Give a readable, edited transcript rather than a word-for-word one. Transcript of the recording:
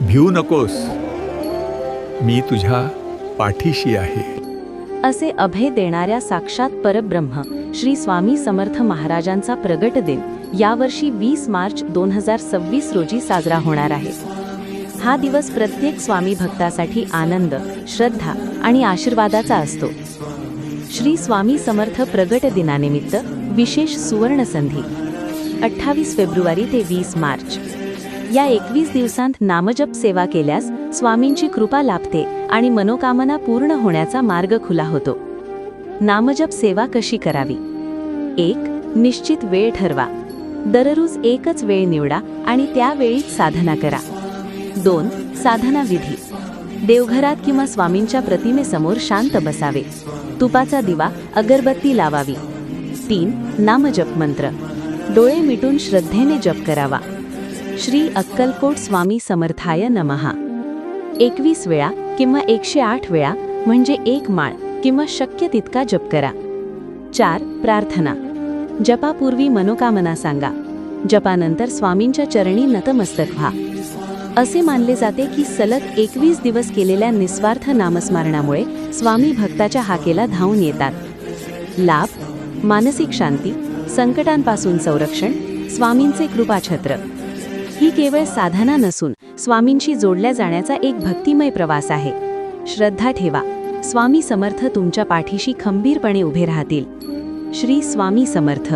भिवू नकोस, मी तुझ्या पाठीशी आहे. असे अभय देणाऱ्या साक्षात परब्रह्म श्री स्वामी समर्थ महाराजांचा प्रगट दिन यावर्षी 20 मार्च 2026 रोजी साजरा होणार आहे. हा दिवस प्रत्येक स्वामी भक्तासाठी आनंद, श्रद्धा आणि आशीर्वादाचा असतो. श्री स्वामी समर्थ प्रगट दिनानिमित्त विशेष सुवर्ण संधी 28 फेब्रुवारी ते 20 मार्च या 21 दिवसांत नामजप सेवा केल्यास स्वामींची कृपा लाभते आणि मनोकामना पूर्ण होण्याचा मार्ग खुला होतो. नामजप सेवा कशी करावी? 1. निश्चित वेळ ठरवा. दररोज एकच वेळ निवडा आणि त्या वेळीच साधना करा. 2. साधना विधी. देवघरात किंवा स्वामींच्या प्रतिमेसमोर शांत बसावे. तुपाचा दिवा, अगरबत्ती लावावी. 3. नामजप मंत्र. डोळे मिटून श्रद्धेने जप करावा. श्री अक्कलकोट स्वामी समर्थाय नमः 21 वेळा किंवा 108 वेळा म्हणजे एक माळ किंवा शक्य तितका जप करा. 4. प्रार्थना. जपापूर्वी मनोकामना सांगा. जपानंतर स्वामींच्या चरणी नतमस्तक व्हा. असे मानले जाते की सलग 21 दिवस केलेल्या निस्वार्थ नामस्मरणामुळे स्वामी भक्ताच्या हाकेला धावून येतात. लाभ: मानसिक शांती, संकटांपासून संरक्षण, स्वामींचे कृपाछत्र. ही केवळ साधना नसून स्वामींशी जोडल्या जाण्याचा एक भक्तिमय प्रवास आहे. श्रद्धा ठेवा, स्वामी समर्थ तुमच्या पाठीशी खंबीरपणे उभे राहतील. श्री स्वामी समर्थ.